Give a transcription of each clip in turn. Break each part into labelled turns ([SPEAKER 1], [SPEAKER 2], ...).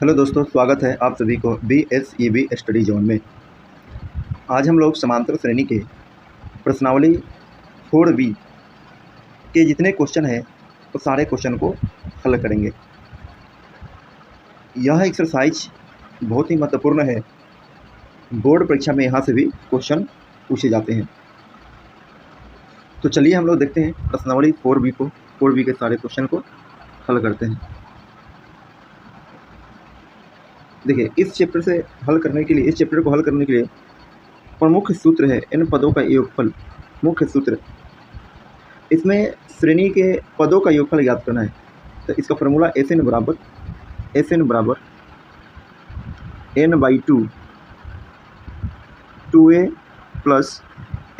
[SPEAKER 1] Hello दोस्तों, स्वागत है आप सभी को BSEB स्टडी जोन में। आज हम लोग समांतर श्रेणी के प्रश्नावली 4B के जितने क्वेश्चन हैं वो सारे क्वेश्चन को हल करेंगे। यह एक्सरसाइज बहुत ही महत्वपूर्ण है। बोर्ड परीक्षा में यहाँ से भी क्वेश्चन पूछे जाते हैं। तो चलिए हम लोग देखते हैं प्रश्नावली 4B के सारे क्वेश्चन को हल करते हैं। देखिए, इस चैप्टर को हल करने के लिए प्रमुख सूत्र है n पदों का योगफल। मुख्य सूत्र, इसमें श्रेणी के पदों का योगफल याद करना है। तो इसका फॉर्मूला SN बराबर n/2 2a plus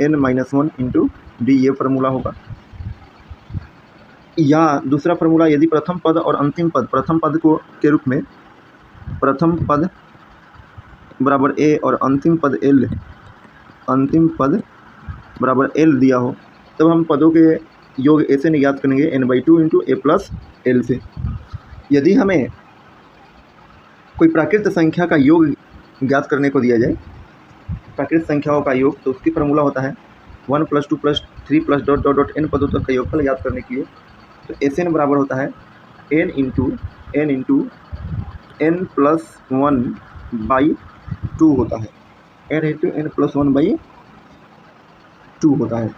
[SPEAKER 1] n-1 into D, ये फार्मूला होगा। या दूसरा फार्मूला, यदि प्रथम पद और अंतिम पद प्रथम पद को के रूप में प्रथम पद बराबर a और अंतिम पद बराबर l दिया हो, तब हम पदों के योग ऐसे नहीं ज्ञात करेंगे n/2 into a plus l से। यदि हमें कोई प्राकृत संख्या का योग ज्ञात करने को दिया जाए, प्राकृत संख्याओं का योग, तो उसकी फार्मूला होता है 1 + 2 + 3 + ... n पदों तक का योगफल ज्ञात करने के लिए। तो SN बराबर होता है n इंटू n+1/2 होता है। n इंटू n+1/2 होता है।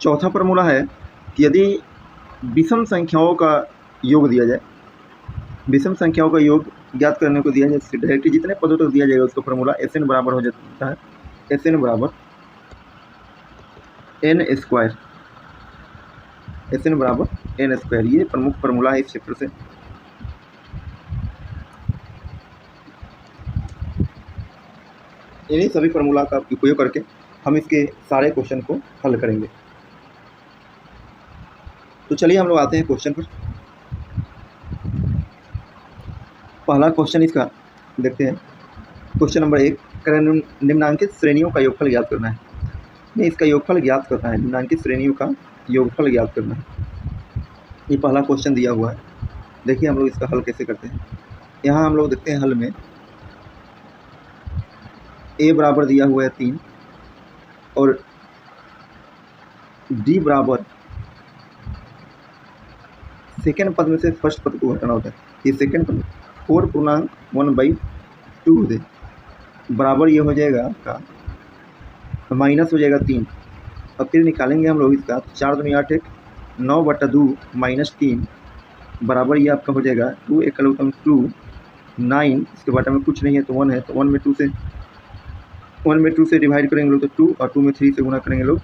[SPEAKER 1] चौथा फार्मूला है कि यदि विषम संख्याओं का योग दिया जाए, विषम संख्याओं का योग ज्ञात करने को दिया जाए, डायरेक्टली जितने पदों तक दिया जाएगा उसका फार्मूला SN बराबर हो जाता है SN बराबर n²। ये प्रमुख फार्मूला है इस चैप्टर से। इन्हीं सभी फार्मूला का उपयोग करके हम इसके सारे क्वेश्चन को हल करेंगे। तो चलिए हम लोग आते हैं क्वेश्चन पर। पहला क्वेश्चन इसका देखते हैं। क्वेश्चन नंबर 1, निम्नांकित श्रेणियों का योगफल ज्ञात करना है। नहीं, इसका योगफल ज्ञात करना है, निम्नांकित श्रेणियों का योगफल ज्ञात करना है। ये पहला क्वेश्चन दिया हुआ है। देखिए हम लोग इसका हल कैसे करते हैं। यहाँ हम लोग देखते हैं हल में a बराबर दिया हुआ है 3 और d बराबर, सेकेंड पद में से फर्स्ट पद को घटाना होता है। ये सेकेंड पद 4/1/2 दे बराबर, ये हो जाएगा आपका माइनस हो जाएगा 3। अब फिर निकालेंगे हम लोग इसका 4 दूनी 8 9/2 -3 बराबर, ये आपका हो जाएगा 2 × 2 9। इसके बटा में कुछ नहीं है तो 1 है, तो 1 में 2 से डिवाइड करेंगे लोग तो 2, और 2 में 3 से गुना करेंगे लोग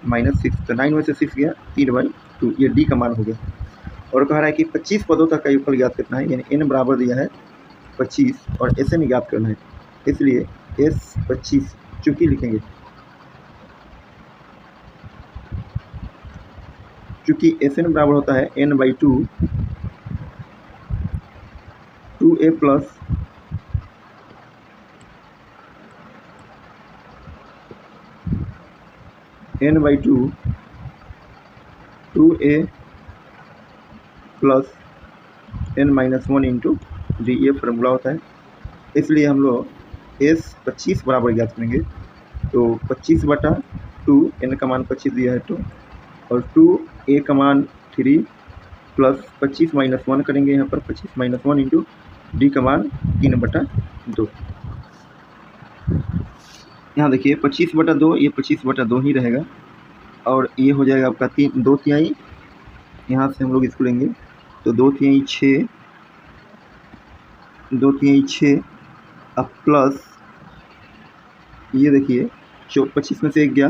[SPEAKER 1] -6। तो 9 में से 6 गया, 3/2। ये डी का मान हो गया। और कह रहा है कि 25 पदों तक का योगफल ज्ञात करना है, यानी n बराबर दिया है 25 और SN ज्ञात करना है। इसलिए S25 चूँकि लिखेंगे, चूँकि SN बराबर होता है n/2 2a plus n/2 2a plus n-1 into D, ये फार्मूला होता है। इसलिए हम लोग S25 बराबर ज्ञात करेंगे। तो 25/2, n का मान 25 दिया है 2, और 2a का मान 3 प्लस 25 - 1 करेंगे यहाँ पर 25 - 1 इंटू डी का मान 3/2। यहाँ देखिए 25/2, ये 25/2 ही रहेगा, और ये हो जाएगा आपका 2/3। यहाँ से हम लोग इसको लेंगे तो 2/3 6 अब प्लस, ये देखिए 25 में से 1 गया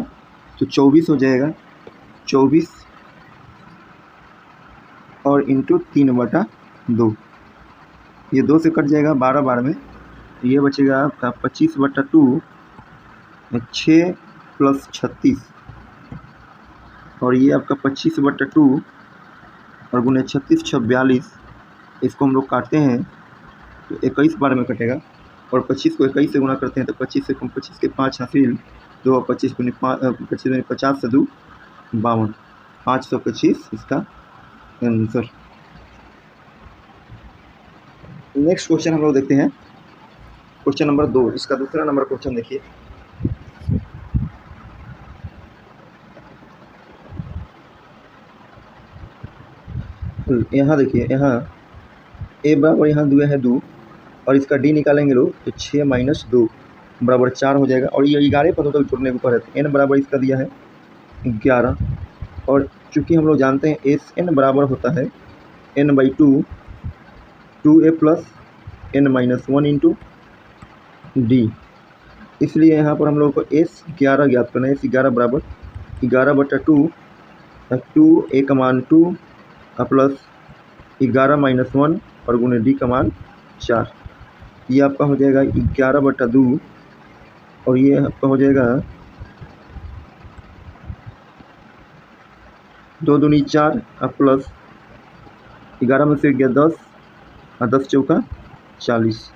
[SPEAKER 1] तो 24 हो जाएगा, 24 और इंटू 3/2। ये 2 से कट जाएगा 12 बार में, ये बचेगा आपका 25/2 6 + 36, और ये आपका 25/2 और गुने 36 × 42, इसको हम लोग काटते हैं तो 21 बार में कटेगा। और 25 को 21 से गुना करते हैं तो 25 से 25 के 5 हासिल 2 और 25 गुने 50 से 2 52, 525 इसका आंसर। नेक्स्ट क्वेश्चन हम लोग देखते हैं क्वेश्चन नंबर 2। इसका दूसरा नंबर क्वेश्चन देखिए। यहाँ देखिए, यहाँ a बराबर यहाँ दिया है 2 और इसका d निकालेंगे लोग तो 6 - 2 बराबर 4 हो जाएगा। और ये 11 पदों तक जुड़ने के ऊपर है तो n बराबर इसका दिया है 11। और चूँकि हम लोग जानते हैं एस n बराबर होता है n/2 2a + n-1 × d, इसलिए यहाँ पर हम लोग को s 11 ज्ञात करना है। s 11 बराबर 11/2 2a का मान 2 प्लस 11 - 1 और गुने d का मान 4। ये आपका हो जाएगा 11/2 और ये आपका हो जाएगा 2 दूनी 4 प्लस 11 में से गया 10 और 10 चौका 40।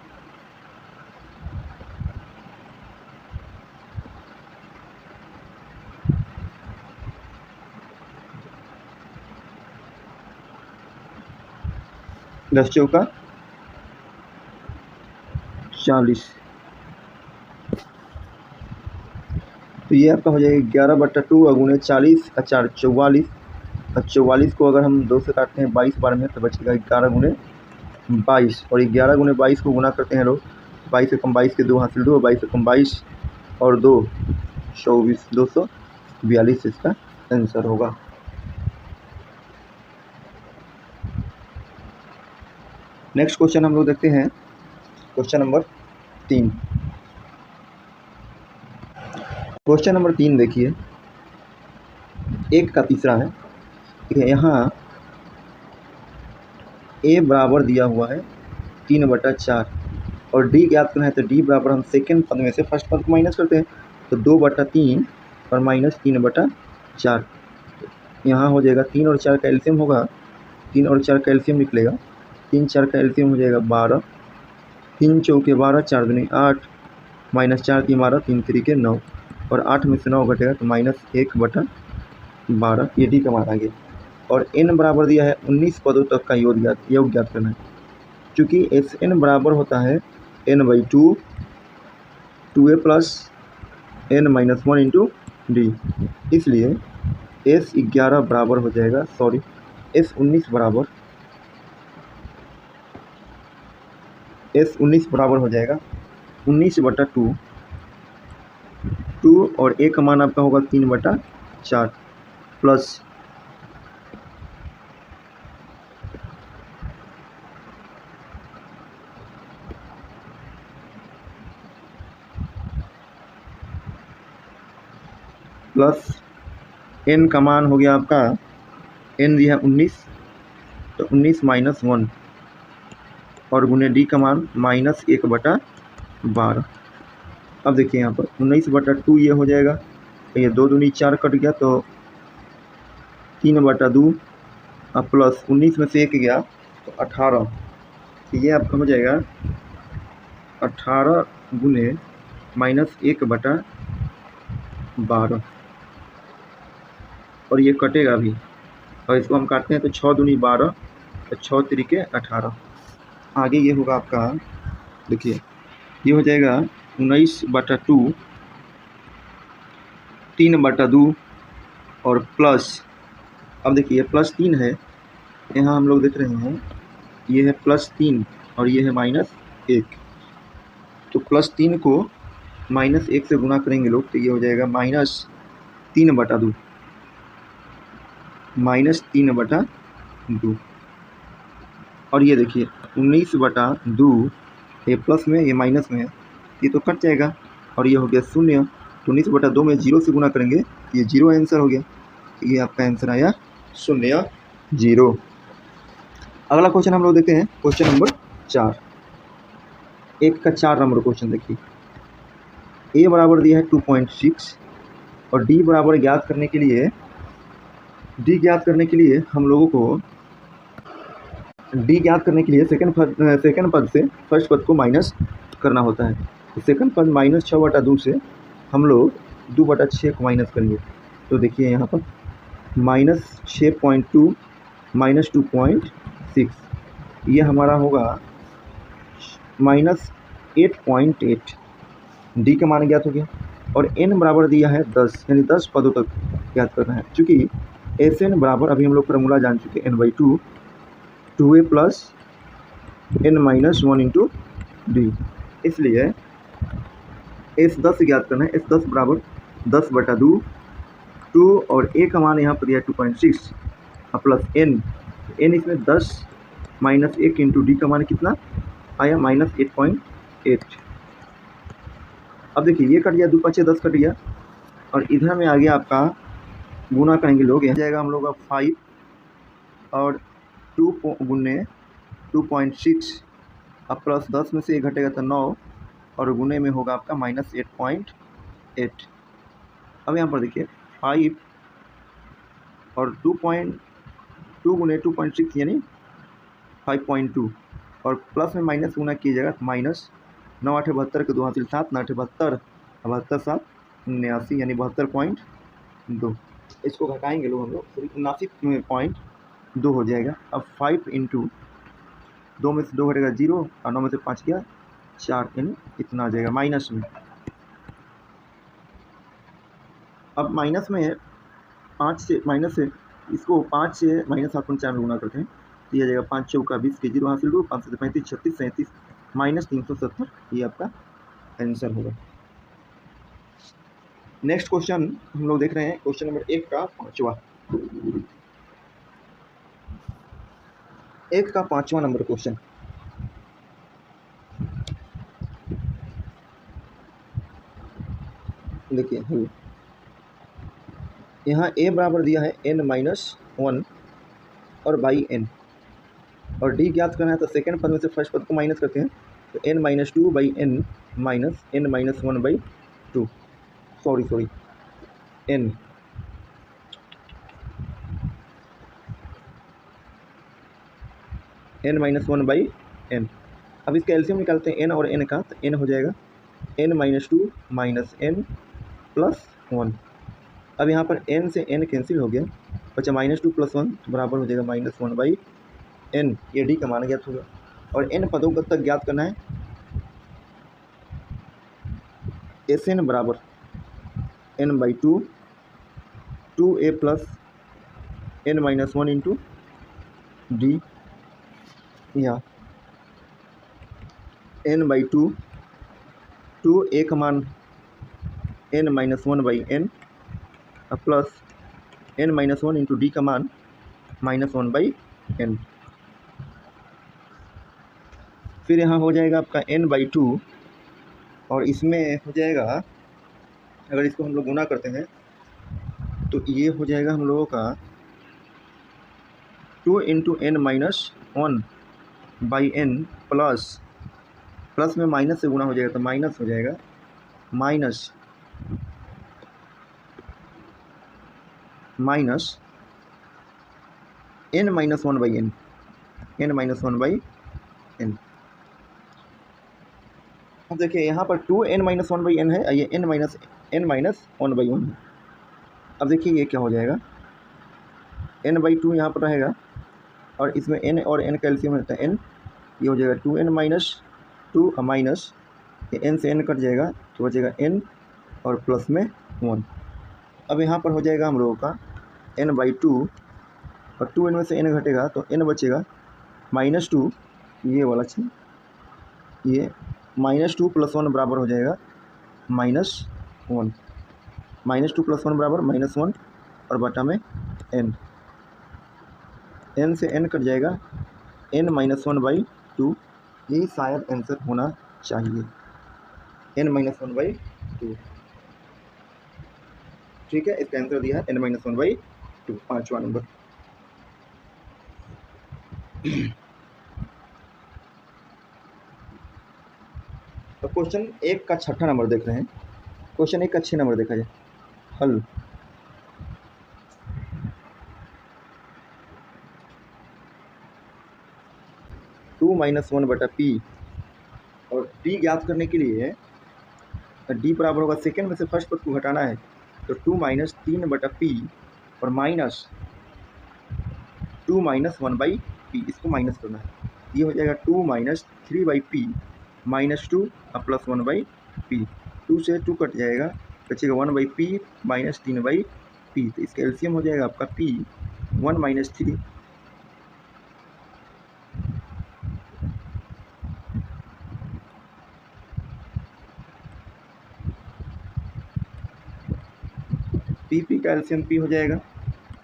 [SPEAKER 1] दस चौका 40, तो ये आपका हो जाएगा 11/2 और गुने 40 और 4 44। और 44 को अगर हम 2 से काटते हैं 22 बार में तो बचेगा 11 गुने 22। और 11 गुने 22 को गुना करते हैं लोग, 22 से कम 22 के 2 हासिल 2, 22 से कम 22 और 2 24, 242 इसका आंसर होगा। नेक्स्ट क्वेश्चन हम लोग देखते हैं क्वेश्चन नंबर 3। क्वेश्चन नंबर 3 देखिए, एक का तीसरा है। ठीक है, यहाँ a बराबर दिया हुआ है 3/4 और d ज्ञात करना है तो d बराबर हम सेकेंड पद में से फर्स्ट पद को माइनस करते हैं तो 2/3 और -3/4। यहाँ हो जाएगा 3 और 4 का एलसीएम होगा, 3 और 4 का एलसीएम निकलेगा, 3 4 का एलसीएम हो जाएगा 12, 3 चौके 12, 4 दूनी 8, -4 की 12, 3 3 9 और 8 में से 9 घटेगा तो -1/12, ये डी का मान आ गया। और n बराबर दिया है 19 पदों तक का योग ज्ञात करना है। चूँकि एस n बराबर होता है n/2 2a + n-1 × d, इसलिए s 11 बराबर हो जाएगा, सॉरी s 19 बराबर हो जाएगा 19/2 2 और a का मान आपका होगा 3/4 प्लस n का मान हो गया आपका, n दिया है 19 तो 19 - 1 और गुने d का मान -1/12। अब देखिए यहाँ पर 19/2 ये हो जाएगा तो ये 2 दूनी 4 कट गया तो 3/2 अब प्लस 19 में से 1 गया तो 18, तो ये आपका हो जाएगा 18 गुने -1/12 और ये कटेगा भी और इसको हम काटते हैं तो 6 दूनी 12 तो 6 3 18। आगे ये होगा आपका, देखिए ये हो जाएगा 19/2 3/2 और प्लस, अब देखिए +3 है, यहाँ हम लोग देख रहे हैं ये है +3 और ये है -1, तो +3 को -1 से गुना करेंगे लोग तो ये हो जाएगा -3/2 -3/2। और ये देखिए 19/2 ये प्लस में ये माइनस में है, ये तो कट जाएगा और ये हो गया 0। तो 19/2 में 0 से गुना करेंगे ये 0 आंसर हो गया, ये आपका आंसर आया 0 0। अगला क्वेश्चन हम लोग देखते हैं क्वेश्चन नंबर 4। एक का 4 नंबर क्वेश्चन देखिए, a बराबर दिया है 2.6 और d बराबर ज्ञात करने के लिए हम लोगों को डी ज्ञात करने के लिए सेकंड पद से फर्स्ट पद को माइनस करना होता है। तो सेकंड पद -6/2 से हम लोग 2/6 को माइनस करेंगे। तो देखिए यहाँ पर -6.2 -2.6 ये हमारा होगा -8.8। डी का मान ज्ञात हो गया और n बराबर दिया है 10, यानी 10 पदों तक ज्ञात करना है। चूँकि एस एन बराबर अभी हम लोग फार्मूला जान चुके हैं n/2 2a plus n-1 into D, इसलिए एस 10 ज्ञात करना है। एस 10 बराबर 10/2 2 और a का मान यहाँ पर दिया 2.6 और प्लस n, इसमें 10 - 1 इंटू डी का मान कितना आया -8.8। अब देखिए ये कट गया, 2 5 10 कट गया और इधर में आ गया आपका गुना करेंगे लोग, यहाँ जाएगा हम लोग का 5 और 2 गुने 2.6 अब प्लस 10 में से 1 घटेगा तो 9 और गुने में होगा आपका -8.8। अब यहाँ पर देखिए 5 और 2 गुने 2.6 यानी 5.2 और प्लस में माइनस गुना कीजिएगा तो माइनस 9 8 72 के 2 हासिल 7 9 8 72 72 7 79 यानी 72.2। इसको घटाएंगे लोग हम लोग तो 79.2 हो जाएगा। अब 5 इंटू 2 में से 2 घटेगा 0 और 9 में से 5 गया 4, यानी इतना आ जाएगा माइनस में। अब माइनस में 5 से माइनस से इसको 5 से -7.4 में गुना करते हैं तो यह जाएगा 5 चौका 20 के 0 हासिल 2 5 से 35 36 37 -370, ये आपका आंसर होगा। नेक्स्ट क्वेश्चन हम लोग देख रहे हैं क्वेश्चन नंबर 1 का पांचवा नंबर क्वेश्चन। देखिए यहाँ a बराबर दिया है n-1 और बाई n और d ज्ञात करना है तो सेकेंड पद में से फर्स्ट पद को माइनस करते हैं तो n-2 by n minus n-1/2 sorry n n-1/n। अब इसका एलसीएम निकालते हैं n और n का, तो n हो जाएगा n-2 माइनस n प्लस 1। अब यहाँ पर n से n कैंसिल हो गया, बचा -2 + 1 बराबर हो जाएगा -1/n। ये डी का मान ज्ञात होगा और n पदों का तक ज्ञात करना है। एस एन बराबर n/2 2a plus n-1 into D, या n/2 2a का मान n-1/n plus n-1 into D का मान -1/n। फिर यहाँ हो जाएगा आपका n/2 और इसमें हो जाएगा, अगर इसको हम लोग गुना करते हैं तो ये हो जाएगा हम लोगों का 2 इंटू n-1/n प्लस में माइनस से गुना हो जाएगा तो माइनस हो जाएगा माइनस n-1/n अब देखिए यहाँ पर 2n-1/n है, ये n-1/1 है। अब देखिए ये क्या हो जाएगा, n/2 यहाँ पर रहेगा और इसमें n और n का एलसीएम रहता है n, ये हो जाएगा 2n-2 माइनस n से n कट जाएगा तो बचेगा n और प्लस में 1। अब यहाँ पर हो जाएगा हम लोगों का n/2 और 2n में से n घटेगा तो n बचेगा -2, ये वाला चीज़, ये -2 + 1 बराबर हो जाएगा -1 -2 + 1 बराबर -1 और बटा में n से n कट जाएगा n-1/2, यही शायद आंसर होना चाहिए n-1/2। ठीक है, इसका आंसर दिया है n-1/2, पांचवा नंबर। तो क्वेश्चन 1 का 6ठा नंबर देख रहे हैं। क्वेश्चन 1 का 6 नंबर देखा जाए, हल। 2-1/p। और d ज्ञात करने के लिए d बराबर होगा, सेकेंड में से फर्स्ट पद को घटाना है तो 2 - 3/p और माइनस 2 - 1/p, इसको माइनस करना है। ये हो जाएगा 2 - 3/p -2 प्लस 1/p। 2 से 2 कट जाएगा, बचेगा 1/p माइनस 3/p। तो इसका एलसीएम हो जाएगा आपका p 1 - 3 p का एलसीएम p हो जाएगा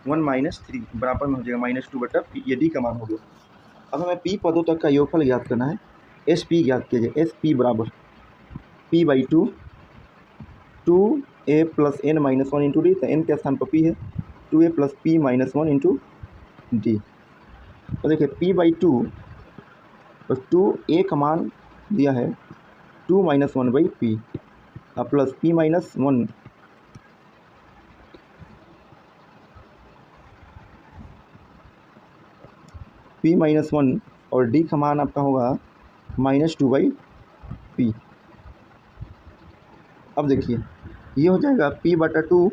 [SPEAKER 1] 1 - 3 बराबर में हो जाएगा -2/p। ये d का मान हो गया। अब हमें p पदों तक का योगफल ज्ञात करना है। SP ज्ञात कीजिए। SP बराबर p/2 2a + n - 1 × d, तो n के स्थान पर p है, 2a + p - 1 × d। तो देखिए p/2 और 2a का मान दिया है 2 - 1/p प्लस p - 1 p - 1 और d का मान आपका होगा -2/p। अब देखिए ये हो जाएगा p/2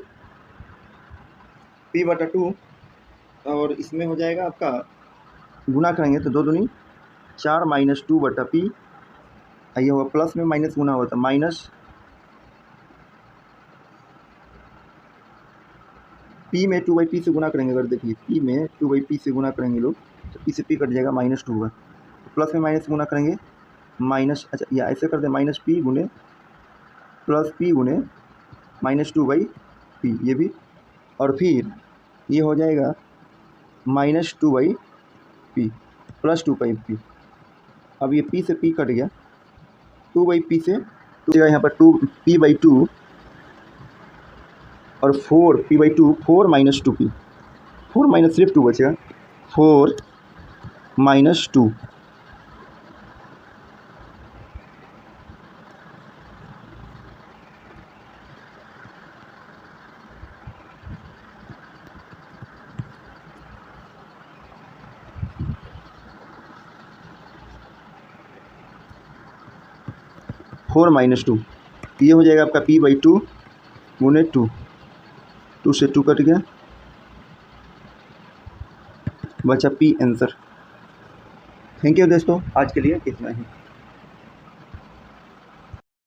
[SPEAKER 1] और इसमें हो जाएगा आपका गुना करेंगे तो 2 दूनी 4 - 2/p। ये होगा प्लस में माइनस गुना होता है, माइनस p में 2/p से गुना करेंगे। अगर देखिए p में 2/p से गुना करेंगे लोग तो p से p कट जाएगा, -2 होगा। प्लस में माइनस गुना करेंगे माइनस, अच्छा या ऐसे कर दे -p गुने प्लस p गुने -2/p, ये भी। और फिर ये हो जाएगा -2/p प्लस 2/p। अब ये p से p कट गया, 2/p से 2 यहाँ पर 2p/2 और 4p/2 4 - 2p, 4 माइनस सिर्फ 2 बचेगा, 4 - 2 4 - 2, ये हो जाएगा आपका p/2 गुने 2, 2 से 2 कट गया, बचा p आंसर। थैंक यू दोस्तों, आज के लिए इतना ही।